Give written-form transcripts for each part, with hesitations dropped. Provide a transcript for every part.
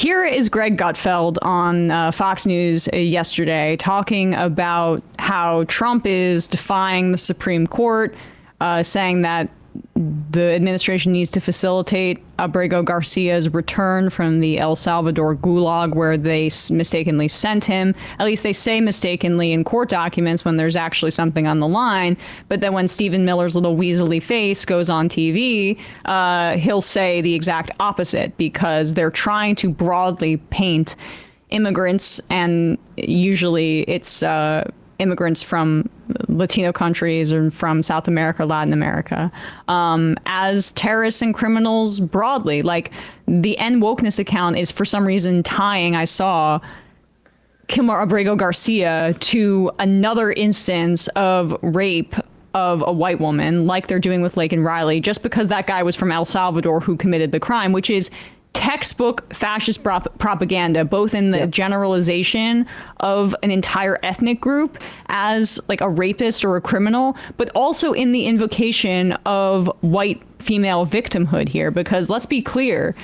here is Greg Gutfeld on Fox News yesterday talking about how Trump is defying the Supreme Court, saying that the administration needs to facilitate Abrego Garcia's return from the El Salvador gulag where they mistakenly sent him. At least they say mistakenly in court documents when there's actually something on the line. But then when Stephen Miller's little weaselly face goes on TV, he'll say the exact opposite because they're trying to broadly paint immigrants, and usually it's immigrants from Latino countries or from South America, Latin America, as terrorists and criminals broadly. Like the End Wokeness account is for some reason tying, I saw, Kilmar Abrego Garcia to another instance of rape of a white woman, like they're doing with Laken Riley, just because that guy was from El Salvador who committed the crime, which is textbook fascist propaganda, both in the generalization of an entire ethnic group as like a rapist or a criminal, but also in the invocation of white female victimhood here. Because let's be clear,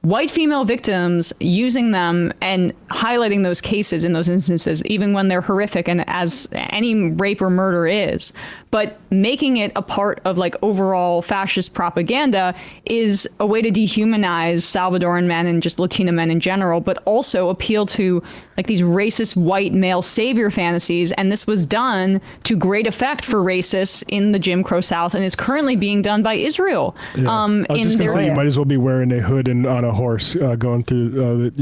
white female victims, using them and highlighting those cases in those instances, even when they're horrific, and as any rape or murder is, but making it a part of like overall fascist propaganda is a way to dehumanize Salvadoran men and just Latino men in general, but also appeal to like these racist white male savior fantasies. And this was done to great effect for racists in the Jim Crow South and is currently being done by Israel. Yeah. I was just going to say, you might as well be wearing a hood and on a horse going through,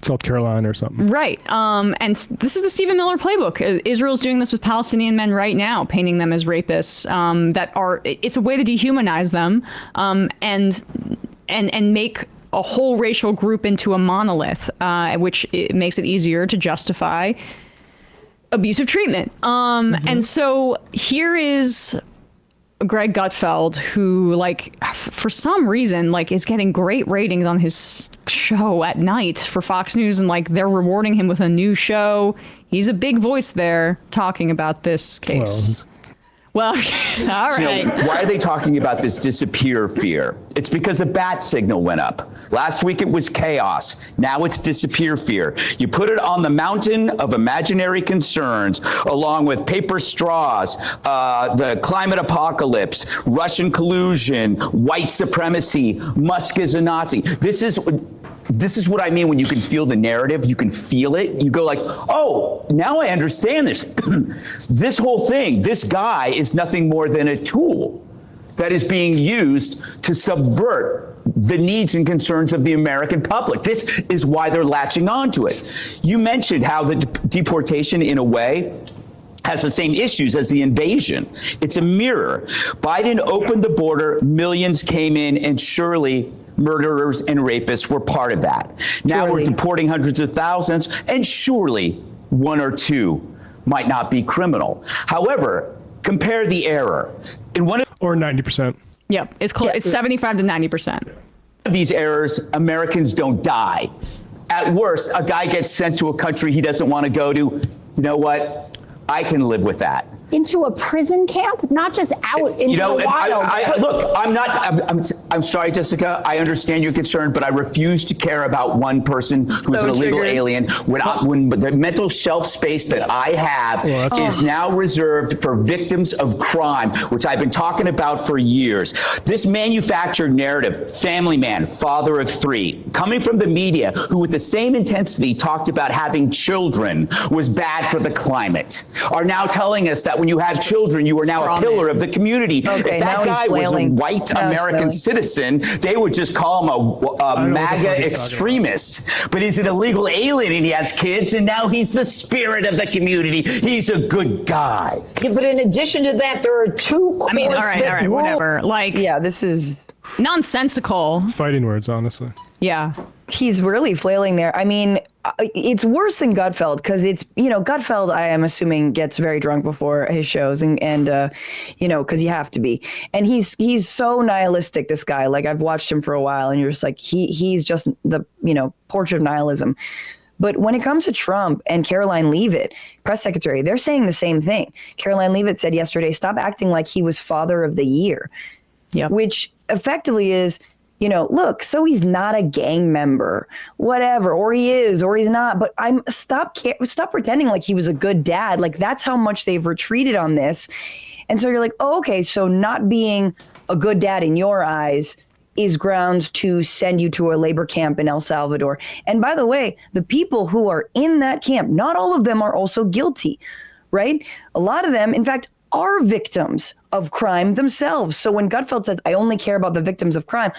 South Carolina or something. Right. And this is the Stephen Miller playbook. Israel's doing this with Palestinian men right now, painting them as rapists it's a way to dehumanize them and make a whole racial group into a monolith, which it makes it easier to justify abusive treatment. And so here is Greg Gutfeld, who for some reason is getting great ratings on his show at night for Fox News, and they're rewarding him with a new show. He's a big voice there talking about this case. Well, all right. Why are they talking about this disappear fear? It's because the bat signal went up. Last week it was chaos. Now it's disappear fear. You put it on the mountain of imaginary concerns, along with paper straws, the climate apocalypse, Russian collusion, white supremacy, Musk is a Nazi. This is what I mean when you can feel the narrative, you can feel it. You go oh, now I understand this. This whole thing, this guy is nothing more than a tool that is being used to subvert the needs and concerns of the American public. This is why they're latching onto it. You mentioned how the deportation, in a way, has the same issues as the invasion. It's a mirror. Biden opened the border, millions came in, and surely murderers and rapists were part of that. Now we're deporting hundreds of thousands, and surely one or two might not be criminal. However, compare the error. Or 90%. Yep, it's close. It's 75 to 90%. These errors, Americans don't die. At worst, a guy gets sent to a country he doesn't want to go to. You know what? I can live with that. Into a prison camp, not just out into the wild. Look, I'm sorry, Jessica. I understand your concern, but I refuse to care about one person who's an illegal alien when the mental shelf space that I have is now reserved for victims of crime, which I've been talking about for years. This manufactured narrative, family man, father of three, coming from the media, who with the same intensity talked about having children was bad for the climate, are now telling us that when you have children, you are now a pillar of the community. If that guy was a white American citizen, they would just call him a MAGA extremist. But he's an illegal alien and he has kids, and now he's the spirit of the community. He's a good guy. Yeah, but in addition to that, there are two courts all right, whatever. This is nonsensical. Fighting words, honestly. Yeah. He's really flailing there. I mean, it's worse than Gutfeld because it's, Gutfeld, I am assuming, gets very drunk before his shows and because you have to be. And he's so nihilistic, this guy. I've watched him for a while and you're just he's just the, portrait of nihilism. But when it comes to Trump and Caroline Leavitt, press secretary, they're saying the same thing. Caroline Leavitt said yesterday, stop acting like he was father of the year. Yep. Which effectively is, look, so he's not a gang member, whatever, or he is, or he's not. But stop pretending like he was a good dad. Like, that's how much they've retreated on this. And so you're like, oh, okay, so not being a good dad in your eyes is grounds to send you to a labor camp in El Salvador. And by the way, the people who are in that camp, not all of them are also guilty, right? A lot of them, in fact, are victims of crime themselves. So when Gutfeld says, I only care about the victims of crime,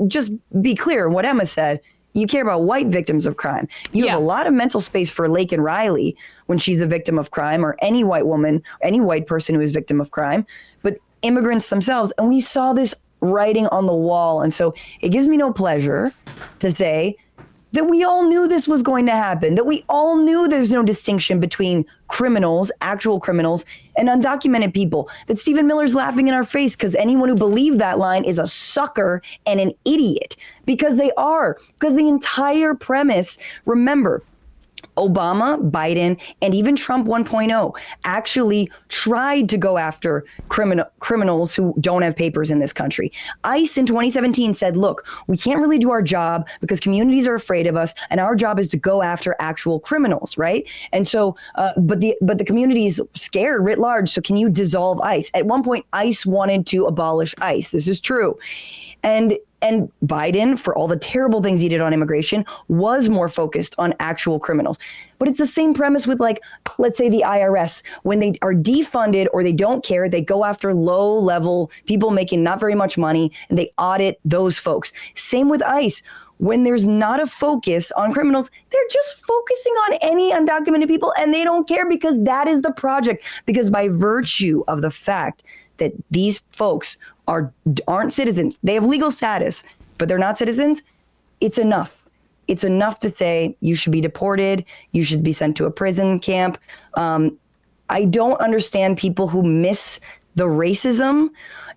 just be clear what Emma said. You care about white victims of crime. You have a lot of mental space for Lake and Riley when she's a victim of crime, or any white woman, any white person who is victim of crime, but immigrants themselves. And we saw this writing on the wall. And so it gives me no pleasure to say that we all knew this was going to happen, that we all knew there's no distinction between criminals, actual criminals, and undocumented people, that Stephen Miller's laughing in our face because anyone who believed that line is a sucker and an idiot, because they are, because the entire premise, remember, Obama, Biden, and even Trump 1.0 actually tried to go after criminals who don't have papers in this country. ICE in 2017 said, look, we can't really do our job because communities are afraid of us, and our job is to go after actual criminals, right? And so, but the community is scared writ large, so can you dissolve ICE? At one point, ICE wanted to abolish ICE. This is true. And Biden, for all the terrible things he did on immigration, was more focused on actual criminals. But it's the same premise with, like, let's say the IRS. When they are defunded or they don't care, they go after low-level people making not very much money, and they audit those folks. Same with ICE. When there's not a focus on criminals, they're just focusing on any undocumented people, and they don't care because that is the project. Because by virtue of the fact that these folks aren't citizens, they have legal status, but they're not citizens, it's enough. It's enough to say you should be deported, you should be sent to a prison camp. I don't understand people who miss the racism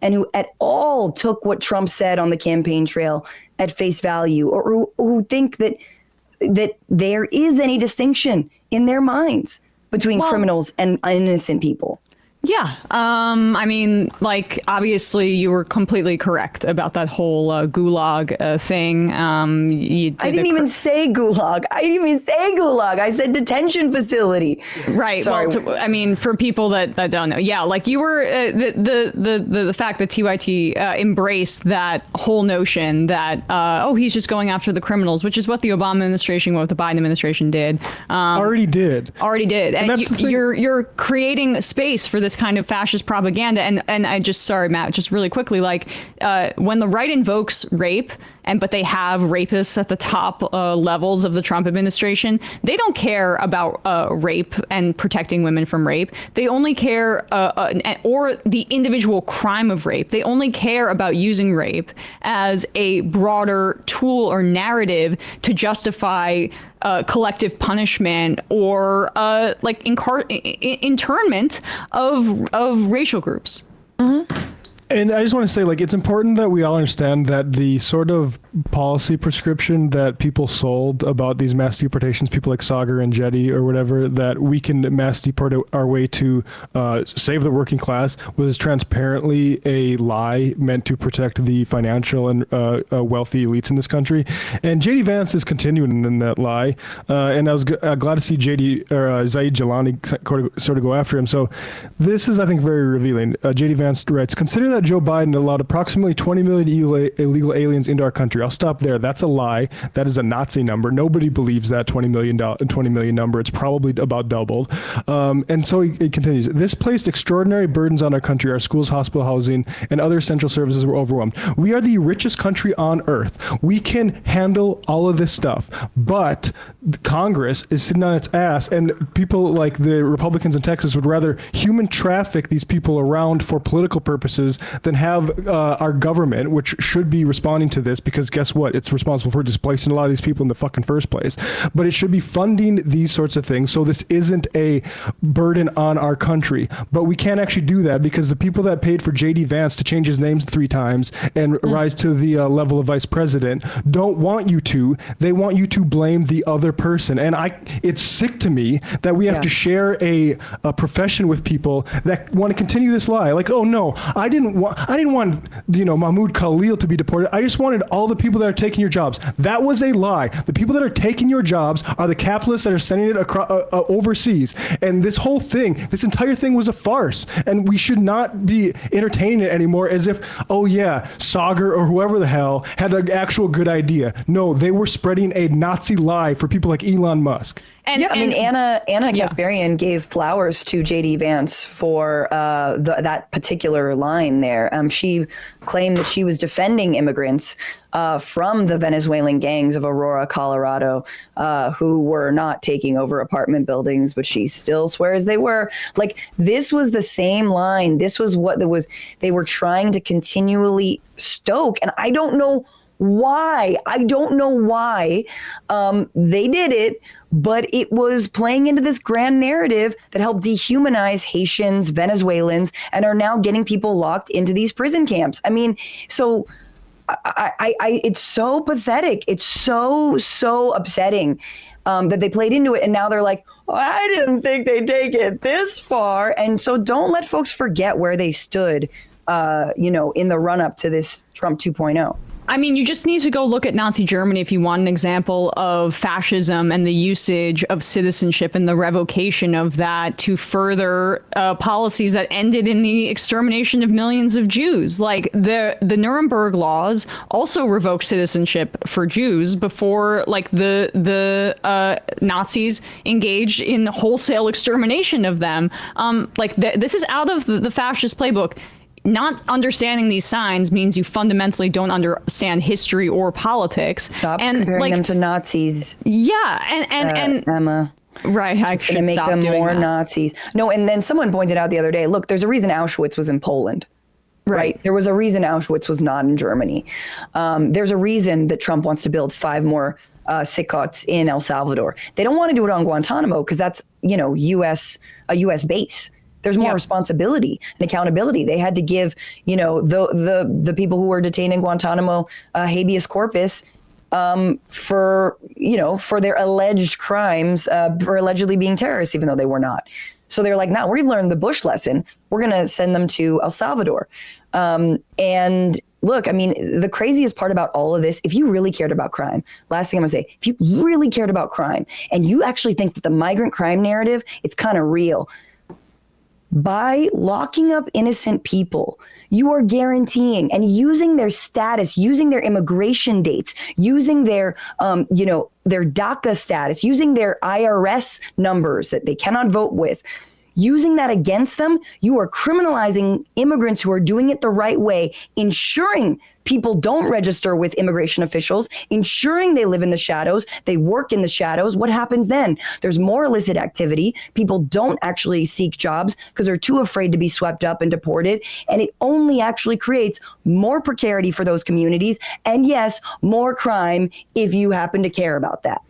and who at all took what Trump said on the campaign trail at face value, or who think that there is any distinction in their minds between criminals and innocent people. Yeah. I mean, like, obviously you were completely correct about that whole gulag thing. I didn't even say gulag. I said detention facility. Right. Sorry. Well, I mean, for people that don't know. Yeah. Like, you were the fact that TYT embraced that whole notion that, he's just going after the criminals, which is what the Obama administration, what the Biden administration did. Already did. And you're creating space for this kind of fascist propaganda. And I just, sorry, Matt, just really quickly, like, when the right invokes rape, but they have rapists at the top levels of the Trump administration, they don't care about rape and protecting women from rape. They only care, or the individual crime of rape. They only care about using rape as a broader tool or narrative to justify collective punishment or internment of racial groups. Mm-hmm. And I just want to say, like, it's important that we all understand that the sort of policy prescription that people sold about these mass deportations, people like Sagar and Jetty or whatever, that we can mass deport our way to save the working class, was transparently a lie meant to protect the financial and wealthy elites in this country. And JD Vance is continuing in that lie. And I was glad to see Zaid Jalani sort of go after him. So this is, I think, very revealing. JD Vance writes, consider that Joe Biden allowed approximately 20 million illegal aliens into our country. I'll stop there. That's a lie. That is a Nazi number. Nobody believes that 20 million number. It's probably about doubled. And so he continues. This placed extraordinary burdens on our country. Our schools, hospital, housing, and other essential services were overwhelmed. We are the richest country on earth. We can handle all of this stuff. But Congress is sitting on its ass, and people like the Republicans in Texas would rather human traffic these people around for political purposes than have our government, which should be responding to this, because guess what? It's responsible for displacing a lot of these people in the fucking first place. But it should be funding these sorts of things, so this isn't a burden on our country. But we can't actually do that because the people that paid for J.D. Vance to change his name 3 times and rise to the level of vice president don't want you to. They want you to blame the other person. And it's sick to me that we have to share a profession with people that want to continue this lie. Like, oh no, I didn't didn't want Mahmoud Khalil to be deported. I just wanted all the people that are taking your jobs. That was a lie. The people that are taking your jobs are the capitalists that are sending it across overseas. And this whole thing, this entire thing was a farce. And we should not be entertaining it anymore as if, oh yeah, Sagar or whoever the hell had an actual good idea. No, they were spreading a Nazi lie for people like Elon Musk. And, I mean, Anna Kasparian gave flowers to J.D. Vance for that particular line there. She claimed that she was defending immigrants from the Venezuelan gangs of Aurora, Colorado, who were not taking over apartment buildings, but she still swears they were. Like, this was the same line. This was what they were trying to continually stoke. And I don't know why. They did it. But it was playing into this grand narrative that helped dehumanize Haitians, Venezuelans, and are now getting people locked into these prison camps. I mean, so it's so pathetic. It's so upsetting that they played into it. And now they're like, oh, I didn't think they'd take it this far. And so don't let folks forget where they stood, in the run up to this Trump 2.0. I mean, you just need to go look at Nazi Germany if you want an example of fascism and the usage of citizenship and the revocation of that to further policies that ended in the extermination of millions of Jews. Like the Nuremberg laws also revoked citizenship for Jews before, like, the Nazis engaged in wholesale extermination of them. This is out of the fascist playbook. Not understanding these signs means you fundamentally don't understand history or politics. Stop comparing them to Nazis. Yeah, and Emma. Right, I should make stop them doing more that. Nazis. No, and then someone pointed out the other day, look, there's a reason Auschwitz was in Poland. Right. There was a reason Auschwitz was not in Germany. There's a reason that Trump wants to build 5 more SICOTs in El Salvador. They don't want to do it on Guantanamo because that's, a U.S. base. There's more responsibility and accountability. They had to give, the people who were detained in Guantanamo habeas corpus for their alleged crimes, for allegedly being terrorists, even though they were not. So they're like, no, we've learned the Bush lesson. We're going to send them to El Salvador. And look, I mean, the craziest part about all of this, if you really cared about crime, last thing I'm going to say, if you really cared about crime and you actually think that the migrant crime narrative, it's kind of real, by locking up innocent people, you are guaranteeing and using their status, using their immigration dates, using their, their DACA status, using their IRS numbers that they cannot vote with, using that against them, you are criminalizing immigrants who are doing it the right way, ensuring people don't register with immigration officials, ensuring they live in the shadows, they work in the shadows. What happens then? There's more illicit activity. People don't actually seek jobs because they're too afraid to be swept up and deported. And it only actually creates more precarity for those communities. And yes, more crime if you happen to care about that.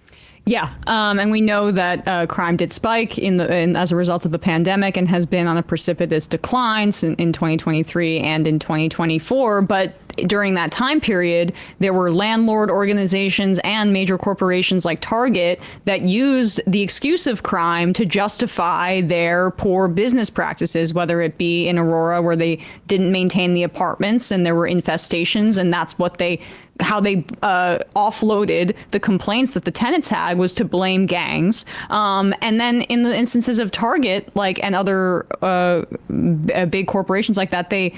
Yeah, and we know that crime did spike as a result of the pandemic and has been on a precipitous decline in 2023 and in 2024. But during that time period, there were landlord organizations and major corporations like Target that used the excuse of crime to justify their poor business practices, whether it be in Aurora, where they didn't maintain the apartments and there were infestations, and that's how they offloaded the complaints that the tenants had was to blame gangs. And then in the instances of Target, and other big corporations like that, they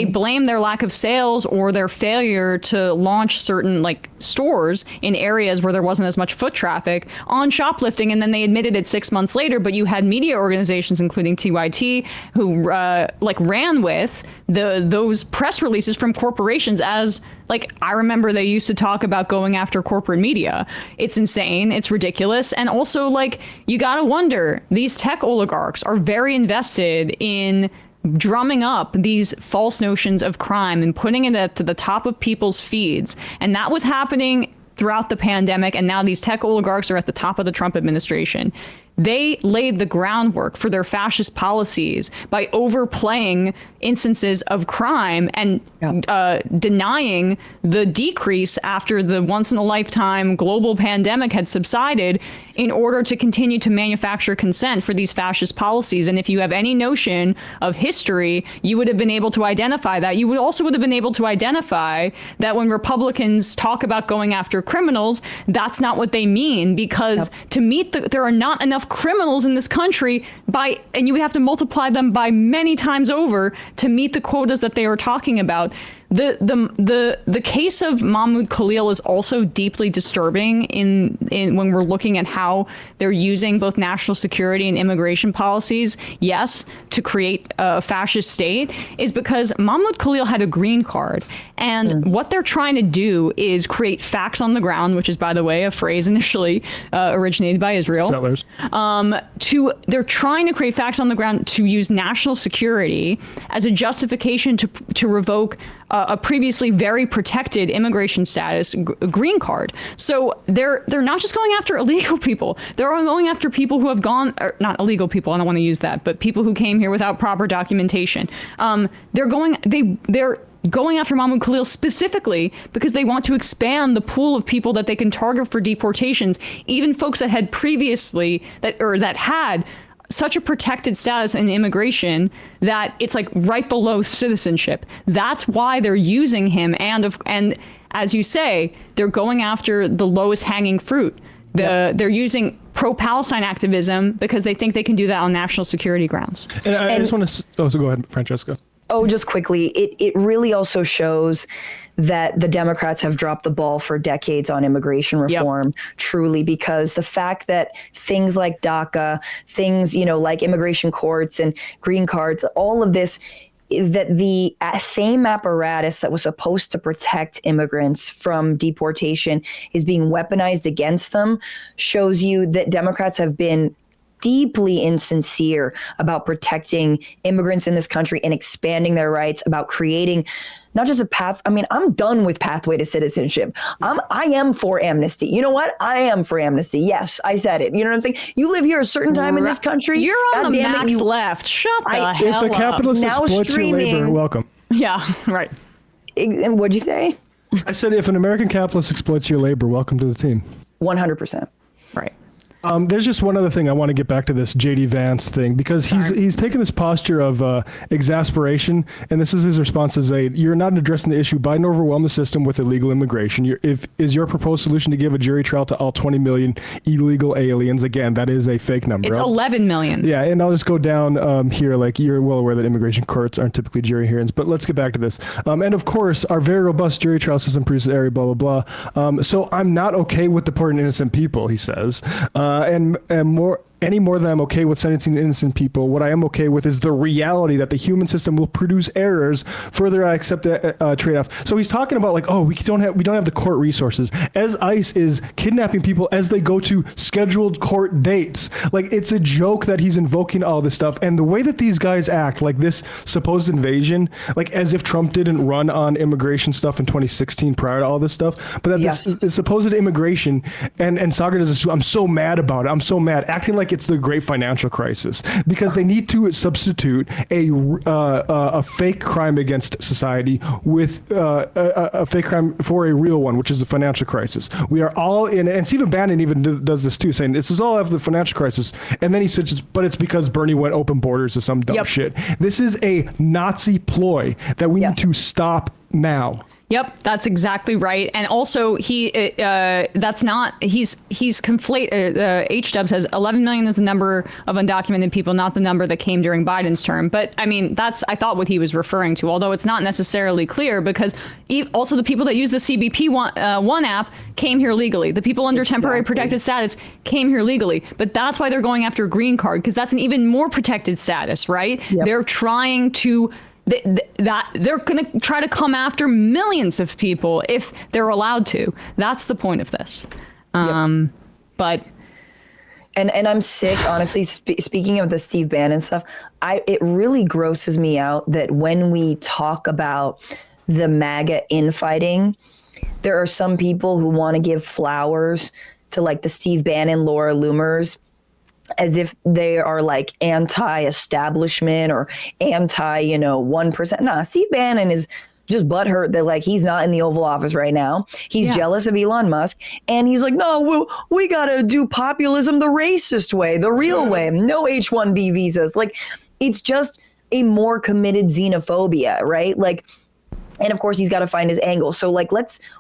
blame their lack of sales or their failure to launch certain stores in areas where there wasn't as much foot traffic on shoplifting. And then they admitted it 6 months later. But you had media organizations, including TYT, who ran with those press releases from corporations as I remember they used to talk about going after corporate media. It's insane. It's ridiculous. And also, you got to wonder, these tech oligarchs are very invested in drumming up these false notions of crime and putting it to the top of people's feeds. And that was happening throughout the pandemic. And now these tech oligarchs are at the top of the Trump administration. They laid the groundwork for their fascist policies by overplaying instances of crime and denying the decrease after the once-in-a-lifetime global pandemic had subsided in order to continue to manufacture consent for these fascist policies. And if you have any notion of history, you would have been able to identify that. You would also have been able to identify that when Republicans talk about going after criminals, that's not what they mean, because to meet there are not enough criminals in this country and you would have to multiply them by many times over to meet the quotas that they are talking about. The case of Mahmoud Khalil is also deeply disturbing in when we're looking at how they're using both national security and immigration policies, yes, to create a fascist state, is because Mahmoud Khalil had a green card. And what they're trying to do is create facts on the ground, which is, by the way, a phrase initially originated by Israel. Settlers. They're trying to create facts on the ground to use national security as a justification to revoke a previously very protected immigration status green card. So they're not just going after illegal people. They're going after people who have not illegal people. I don't want to use that, but people who came here without proper documentation. They're going after Mahmoud Khalil specifically because they want to expand the pool of people that they can target for deportations, even folks that had previously that had such a protected status in immigration that it's like right below citizenship. That's why they're using him. And as you say, they're going after the lowest hanging fruit. They're using pro-Palestine activism because they think they can do that on national security grounds. And I just want to, so go ahead, Francesca. Oh, just quickly, it really also shows that the Democrats have dropped the ball for decades on immigration reform, truly, because the fact that things like DACA, things, like immigration courts and green cards, all of this, that the same apparatus that was supposed to protect immigrants from deportation is being weaponized against them, shows you that Democrats have been deeply insincere about protecting immigrants in this country and expanding their rights, about creating not just a path. I mean, I'm done with pathway to citizenship. I am for amnesty. You know what? I am for amnesty. Yes, I said it. You know what I'm saying? You live here a certain time in this country. You're on the max left. Shut the hell up. If a capitalist exploits your labor, welcome. Yeah, right. And what'd you say? I said if an American capitalist exploits your labor, welcome to the team. 100%. Right. There's just one other thing I want to get back to this JD Vance thing, because he's taken this posture of exasperation, and this is his response as you're not addressing the issue. Biden overwhelmed the system with illegal immigration. Is your proposed solution to give a jury trial to all 20 million illegal aliens? Again, that is a fake number. It's 11 million. Yeah, and I'll just go down here. Like, you're well aware that immigration courts aren't typically jury hearings, but let's get back to this. And of course, our very robust jury trial system produces area, blah, blah, blah. So I'm not okay with deporting innocent people, he says. And any more than I'm okay with sentencing innocent people, what I am okay with is the reality that the human system will produce errors. Further, I accept the trade-off. So he's talking about like, we don't have the court resources, as ICE is kidnapping people as they go to scheduled court dates. Like, it's a joke that he's invoking all this stuff. And the way that these guys act, like this supposed invasion, like as if Trump didn't run on immigration stuff in 2016 prior to all this stuff, but that this supposed immigration, and Sagar does this, I'm so mad about it. I'm so mad, acting like it's the great financial crisis, because they need to substitute a fake crime against society with a fake crime for a real one, which is the financial crisis. We are all in, and Stephen Bannon even does this too, saying this is all after the financial crisis, and then he switches, but it's because Bernie went open borders or some dumb shit. This is a Nazi ploy that we need to stop now. Yep, that's exactly right. And also, he's conflate. H-Dub says 11 million is the number of undocumented people, not the number that came during Biden's term. But I mean, that's, I thought, what he was referring to, although it's not necessarily clear, because also the people that use the CBP one app came here legally. The people under temporary protected status came here legally. But that's why they're going after a green card, because that's an even more protected status, right? Yep. They're trying to... they're going to try to come after millions of people if they're allowed to. That's the point of this. But and I'm sick, honestly. Speaking of the Steve Bannon stuff, it really grosses me out that when we talk about the MAGA infighting, there are some people who want to give flowers to like the Steve Bannon, Laura Loomers, as if they are like anti-establishment or anti, 1%. Nah, Steve Bannon is just butthurt that like he's not in the Oval Office right now. He's jealous of Elon Musk, and he's like, no, we gotta do populism the racist way, the real way. No H-1B visas. Like, it's just a more committed xenophobia, right? Like, and of course he's got to find his angle. So like,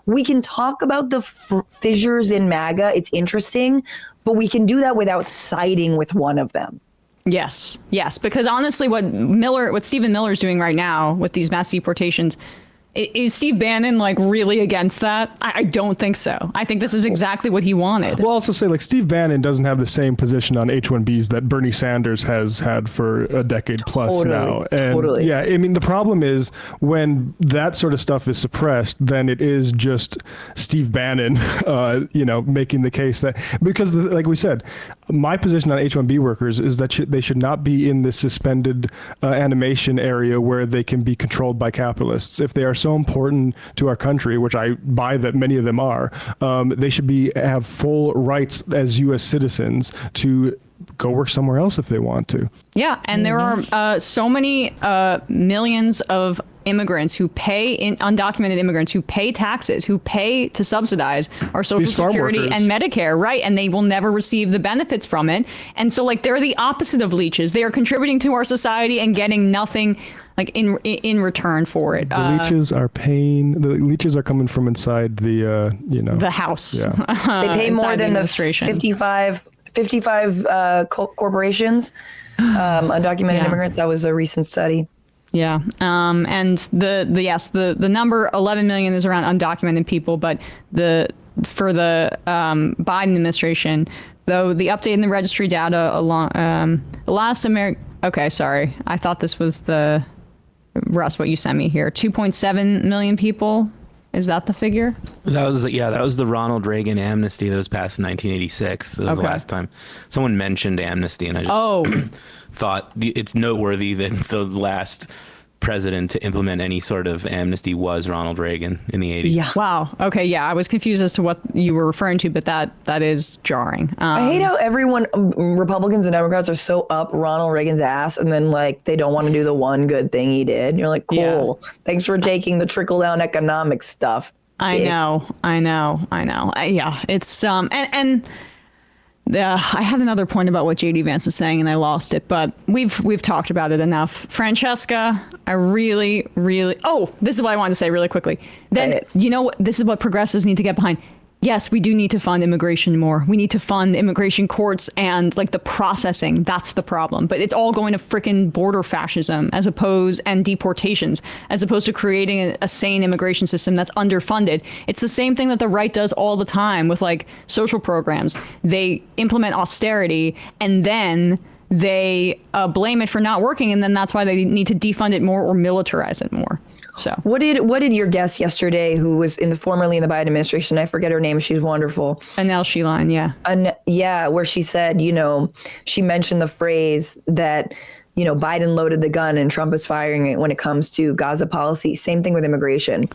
we can talk about the fissures in MAGA. It's interesting, but we can do that without siding with one of them. Yes, because honestly, what Stephen Miller's doing right now with these mass deportations, is Steve Bannon like really against that? I don't think so. I think this is exactly what he wanted. We'll also say like Steve Bannon doesn't have the same position on H-1Bs that Bernie Sanders has had for a decade plus now. And yeah, I mean, the problem is when that sort of stuff is suppressed, then it is just Steve Bannon, making the case that, because like we said, my position on H-1B workers is that they should not be in this suspended animation area where they can be controlled by capitalists. If they are so important to our country, which I buy that many of them are, they should have full rights as U.S. citizens to go work somewhere else if they want to. Yeah, and there are so many millions of immigrants who pay, undocumented immigrants who pay taxes, who pay to subsidize our Social Security and Medicare, right? And they will never receive the benefits from it. And so like they're the opposite of leeches. They are contributing to our society and getting nothing like in return for it. The leeches are paying. The leeches are coming from inside the the house. Yeah. They pay more than the 55 corporations, undocumented immigrants. That was a recent study. Yeah. And the number 11 million is around undocumented people, but for the Biden administration, though, the update in the registry data along the last okay, sorry. I thought this was Russ, what you sent me here. 2.7 million people. Is that the figure? That was the Ronald Reagan amnesty that was passed in 1986. That was the last time someone mentioned amnesty, and I just thought it's noteworthy that the last president to implement any sort of amnesty was Ronald Reagan in the 80s. Yeah. Wow. Okay. Yeah. I was confused as to what you were referring to, but that is jarring. I hate how everyone, Republicans and Democrats, are so up Ronald Reagan's ass, and then like they don't want to do the one good thing he did. And you're like, cool. Yeah. Thanks for taking the trickle down economic stuff. I know. Yeah. It's I had another point about what JD Vance was saying and I lost it, but we've talked about it enough. Francesca, I really, this is what I wanted to say really quickly. Then, this is what progressives need to get behind. Yes, we do need to fund immigration more. We need to fund immigration courts and like the processing. That's the problem. But it's all going to frickin' border fascism and deportations, as opposed to creating a sane immigration system that's underfunded. It's the same thing that the right does all the time with like social programs. They implement austerity and then they blame it for not working. And then that's why they need to defund it more or militarize it more. So what did your guest yesterday, who was formerly in the Biden administration, I forget her name, she's wonderful. Anel Sheeline, yeah. Where she said, she mentioned the phrase that, Biden loaded the gun and Trump is firing it when it comes to Gaza policy. Same thing with immigration.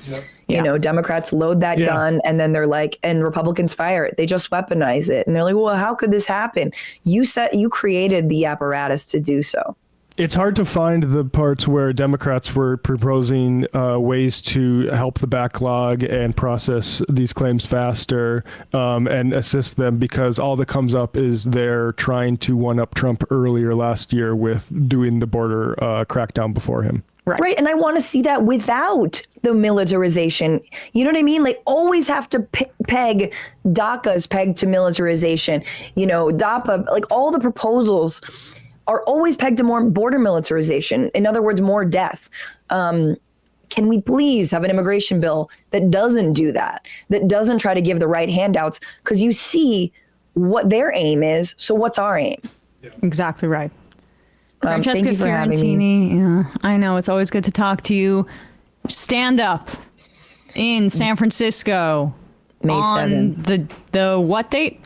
Yep. Democrats load that gun and then they're like, and Republicans fire it. They just weaponize it. And they're like, well, how could this happen? You created the apparatus to do so. It's hard to find the parts where Democrats were proposing ways to help the backlog and process these claims faster and assist them, because all that comes up is they're trying to one-up Trump earlier last year with doing the border crackdown before him. Right. And I want to see that without the militarization. You know what I mean? Like, always have to peg DACA's pegged to militarization. DAPA, like all the proposals are always pegged to more border militarization. In other words, more death. Can we please have an immigration bill that doesn't do that doesn't try to give the right handouts? Because you see what their aim is. So what's our aim? Exactly right. Francesca thank you for having me. Yeah, I know. It's always good to talk to you. Stand up in San Francisco May 7th. On the what date?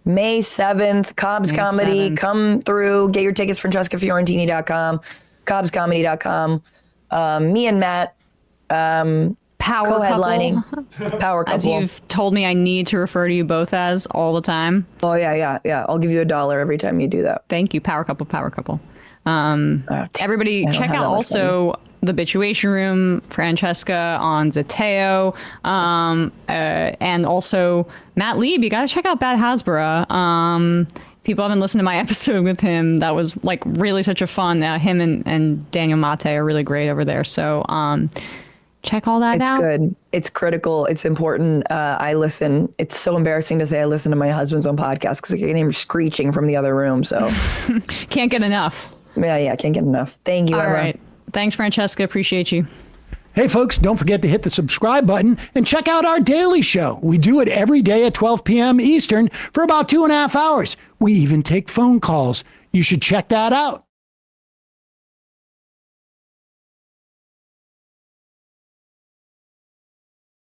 May 7th, Cobb's May Comedy. 7th. Come through. Get your tickets, FrancescaFiorentini.com, CobbsComedy.com. Me and Matt Power co-headlining. Couple. Power Couple. As you've told me I need to refer to you both as all the time. Oh, yeah. I'll give you $1 every time you do that. Thank you. Power Couple. Everybody check out also The Bituation Room, Francesca on Zateo, and also Matt Lieb. You got to check out Bad Hasbara. People haven't listened to my episode with him. That was like really such a fun. Him and Daniel Mate are really great over there. So check all that out. It's good. It's critical. It's important. I listen. It's so embarrassing to say I listen to my husband's own podcast because I can hear him screeching from the other room. So can't get enough. Yeah, can't get enough. Thank you, All Emma. right. Thanks, Francesca. Appreciate you. Hey, folks, don't forget to hit the subscribe button and check out our daily show. We do it every day at 12 p.m. Eastern for about 2.5 hours. We even take phone calls. You should check that out.